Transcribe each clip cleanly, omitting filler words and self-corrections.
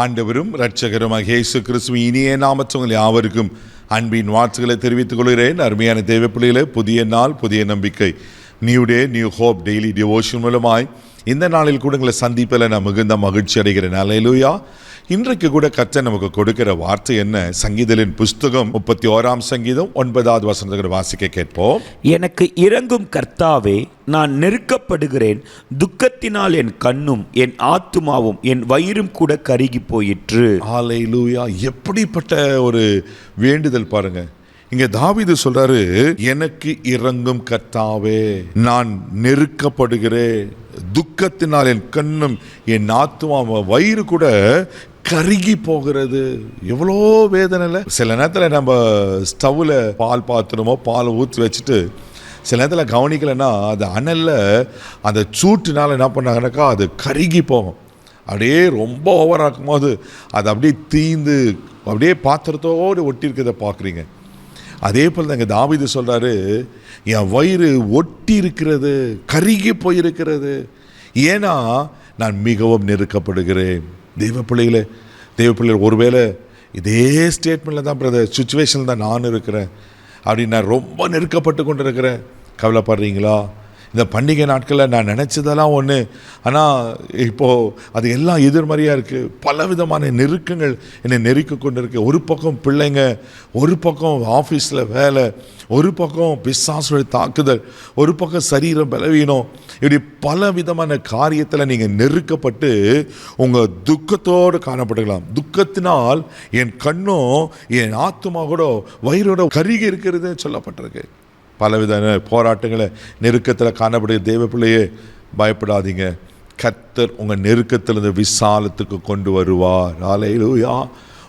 ஆண்டவரும் இரட்சகருமாகிய இயேசு கிறிஸ்துவின் இனிய நாமத்தில் உங்கள் யாவருக்கும் அன்பின் வாழ்த்துக்களை தெரிவித்துக் கொள்கிறேன். அருமையான தேவ பிள்ளைகளே, புதிய நாள், புதிய நம்பிக்கை, new day, new hope daily devotion மூலமாய் இந்த நாளில் கூட உங்களை சந்திப்பில் நான் மிகுந்த மகிழ்ச்சி அடைகிறேன். அல்லேலூயா. இன்றைக்கு கூட கர்த்தர் நமக்கு கொடுக்கிற வார்த்தை என்ன? சங்கீதலின் புஸ்தகம் 31 சங்கீதம் 9வது வசனத்தை வாசிக்க கேட்போம். எனக்கு இரங்கும் கர்த்தாவே, நான் நெருக்கப்படுகிறேன். துக்கத்தினால் என் கண்ணும் என் ஆத்துமாவும் என் வயிறும் கூட கருகி போயிற்று. அல்லேலூயா. எப்படிப்பட்ட ஒரு வேண்டுதல் பாருங்க. இங்க தாவீது சொல்றாரு, எனக்கு இரங்கும் கர்த்தாவே, நான் நெருக்கப்படுகிறேன். துக்கத்தினால் என் கண்ணும் என் ஆத்துமா வயிறு கூட கருகி போகிறது. எவ்வளோ வேதனை. சில நேரத்தில் நம்ம ஸ்டவ்வில் பால் பாத்திரமோ பால் ஊற்றி வச்சுட்டு சில நேரத்தில் கவனிக்கலைன்னா அது அனலில் அந்த சூட்டுனால என்ன பண்ணாங்கனாக்கா அது கருகி போகும். அப்படியே ரொம்ப ஓவராக்கும் போது அது அப்படியே தீந்து அப்படியே பாத்திரத்தோடு ஒட்டி இருக்கிறத பார்க்குறீங்க. அதே போல் தான் இங்கே தாவீது சொல்கிறாரு, என் வயிறு ஒட்டி இருக்கிறது, கருகி போயிருக்கிறது. ஏன்னா நான் மிகவும் நெருக்கப்படுகிறேன். தெய்வ பிள்ளைகள் ஒருவேளை இதே ஸ்டேட்மெண்ட்டில் தான் பிரதர், சுச்சுவேஷனில் தான் நான் இருக்கிறேன் அப்படின்னு நான் ரொம்ப நெருக்கப்பட்டு கொண்டு இருக்கிறேன். கவலைப்படுறீங்களா? இந்த பண்டிகை நாட்களில் நான் நினச்சதெல்லாம் ஒன்று, ஆனால் இப்போது அது எல்லாம் எதிர்மறையாக இருக்குது. பலவிதமான நெருக்கங்கள் என்னை நெருக்கி கொண்டு இருக்குது. ஒரு பக்கம் பிள்ளைங்க, ஒரு பக்கம் ஆஃபீஸில் வேலை, ஒரு பக்கம் பிசாசுடைய தாக்குதல், ஒரு பக்கம் சரீரம் பலவீனம், இப்படி பல விதமான காரியத்தில் நீங்கள் நெருக்கப்பட்டு உங்கள் துக்கத்தோடு காணப்பட்டுக்கலாம். துக்கத்தினால் என் கண்ணும் என் ஆத்துமா கூட வயிறோட கருகி இருக்கிறது சொல்லப்பட்டிருக்கு. பலவித போராட்டங்களை நெருக்கத்தில் காணப்படுகிற தேவ பிள்ளையே, பயப்படாதீங்க. கர்த்தர் உங்கள் நெருக்கத்திலிருந்து விசாலத்துக்கு கொண்டு வருவார். அல்லேலூயா.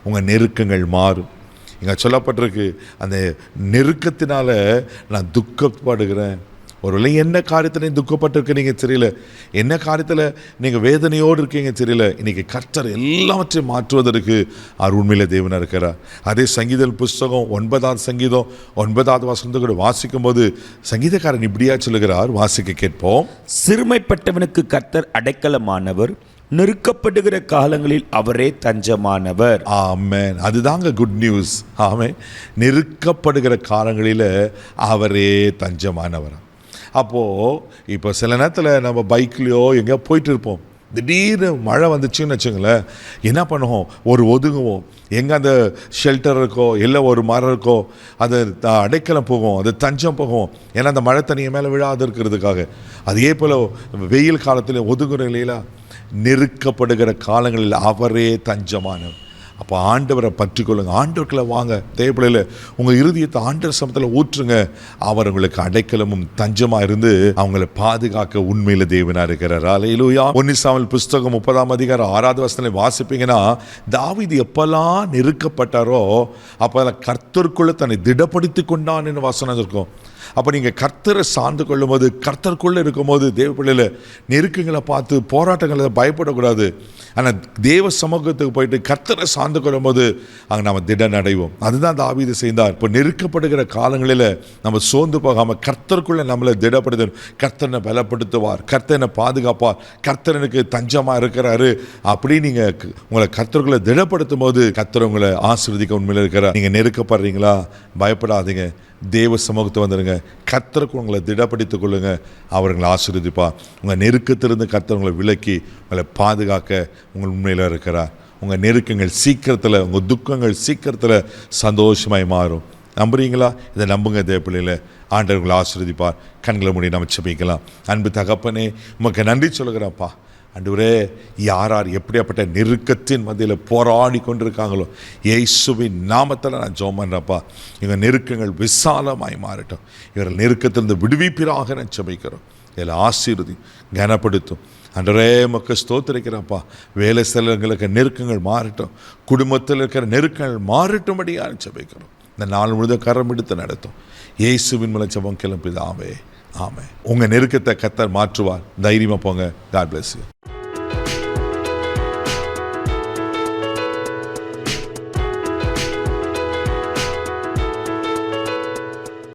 உங்கள் நெருக்கங்கள் மாறும். இங்கே சொல்லப்பட்டிருக்கு, அந்த நெருக்கத்தினால நான் துக்கப்படுகிறேன். ஒருவேளை என்ன காரியத்தில் துக்கப்பட்டிருக்கீங்க தெரியல, என்ன காரியத்தில் நீங்கள் வேதனையோடு இருக்கீங்க தெரியல. இன்றைக்கி கர்த்தர் எல்லாவற்றையும் மாற்றுவதற்கு அவர் உண்மையில தேவனாக இருக்கிறார். அதே சங்கீத புஸ்தகம் 9வது சங்கீதம் 9வது வசனத்தை கூட வாசிக்கும் போது சங்கீதக்காரன் இப்படியா சொல்லுகிறார், வாசிக்க கேட்போம். சிறுமைப்பட்டவனுக்கு கர்த்தர் அடைக்கலமானவர், நெருக்கப்படுகிற காலங்களில் அவரே தஞ்சமானவர். ஆமென். அதுதாங்க குட் நியூஸ். ஆமென். நெருக்கப்படுகிற காலங்களில் அவரே தஞ்சமானவர். அப்போது இப்போ சில நேரத்தில் நம்ம பைக்லேயோ எங்கேயோ போயிட்டு இருப்போம். திடீர்னு மழை வந்துச்சுன்னு வச்சுங்களேன், என்ன பண்ணுவோம்? ஒரு ஒதுங்குவோம். எங்கே அந்த ஷெல்டர் இருக்கோ, இல்லை ஒரு மரம் இருக்கோ, அது அடைக்கலம் போகும், அது தஞ்சம் போகும். ஏன்னா அந்த மழை தண்ணியை மேலே விழாது இருக்கிறதுக்காக. அதே போல் வெயில் காலத்தில் ஒதுங்குற இல்லைங்களா, நெருக்கப்படுகிற காலங்களில் அவரே தஞ்சமானவர். அப்போ ஆண்டவரை பற்றி கொள்ளுங்க. ஆண்டவர்களை வாங்க. தேவைப்படையில் உங்கள் இருதயத்தை ஆண்டவர் சமத்தில் ஊற்றுங்க. அவர் உங்களுக்கு அடைக்கலமும் தஞ்சமாக இருந்து அவங்களை பாதுகாக்க உண்மையில தேவனாக இருக்கிறார். அல்லேலூயா. 1 சாமுவேல் புஸ்தகம் 30ஆம் அதிகாரம் 6வது வசனத்தை வாசிப்பீங்கன்னா, தாவீது எப்பெல்லாம் நெருக்கப்பட்டாரோ அப்போல்லாம் கர்த்தருக்குள்ளே தன்னை திடப்படுத்தி கொண்டான்னு வசனம் இருக்கும். அப்போ நீங்கள் கர்த்தரை சார்ந்து கொள்ளும் போது, கர்த்தருக்குள்ளே இருக்கும்போது தேவ பிள்ளையில் நெருக்கங்களை பார்த்து போராட்டங்களை பயப்படக்கூடாது. ஆனால் தேவ சமூகத்துக்கு போயிட்டு கர்த்தரை சார்ந்து கொள்ளும் போது அங்கே நம்ம திடன் அடைவோம். அதுதான் தாவீது செய்தார். இப்போ நெருக்கப்படுகிற காலங்களில் நம்ம சோர்ந்து போகாமல் கர்த்தருக்குள்ளே நம்மளை திடப்படுத்தணும். கர்த்தனை பலப்படுத்துவார், கர்த்தனை பாதுகாப்பார், கர்த்தனுக்கு தஞ்சமாக இருக்கிறாரு. அப்படி நீங்கள் உங்களை கர்த்தருக்குள்ளே திடப்படுத்தும் போது கர்த்தர் உங்களை ஆசீர்வதிக்க உண்மையில் இருக்கிறார். நீங்கள் நெருக்கப்படுறீங்களா? பயப்படாதீங்க. தேவ சமூகத்தை வந்துடுங்க. கர்த்தருக்கு உங்களை திடப்படுத்திக் கொள்ளுங்க. அவர்களை ஆசீர்வதிப்பார். உங்கள் நெருக்கத்திலிருந்து கர்த்தர் உங்களை விலக்கி உங்களை பாதுகாக்க உங்கள் உண்மையில் இருக்கிறார். உங்கள் நெருக்கங்கள் சீக்கிரத்தில், உங்கள் துக்கங்கள் சீக்கிரத்தில் சந்தோஷமாய் மாறும். நம்புறீங்களா? இதை நம்புங்க தேவ பிள்ளைகளை. ஆண்டவர் உங்களை ஆசீர்வதிப்பார். கண்களை மூடி நம்ம ஜெபிக்கலாம். அன்பு தகப்பனே, உமக்கு நன்றி சொல்லுகிறேன்ப்பா. ஆண்டவரே, யார் எப்படியாப்பட்ட நெருக்கத்தின் மத்தியில் போராடி கொண்டிருக்காங்களோ இயேசுவின் நாமத்தில் நான் ஜெபம் பண்ணுறேன்ப்பா. எங்கள் நெருக்கங்கள் விசாலமாய் மாறட்டும். இவர்கள் நெருக்கத்திலிருந்து விடுவிப்பிறாக நான் ஜெபிக்கிறோம். இதில் ஆசீர்வதி கனப்படுத்தும். ஆண்டவரே, உமக்கு ஸ்தோத்திரிக்கிறேன்ப்பா. வேலை ஸ்தலங்களுக்கு நெருக்கங்கள் மாறட்டும். குடும்பத்தில் இருக்கிற நெருக்கங்கள் மாறட்டும்படியாக ஜெபிக்கிறோம். இந்த நாள் முழுவதும் கரம் எடுத்து நடத்தும். இயேசுவின் மூலம் ஜெபம் கிளம்பிதாவே. ஆமென். உங்கள் நெருக்கத்தை கர்த்தர் மாற்றுவார். தைரியமாக போங்க. God bless you.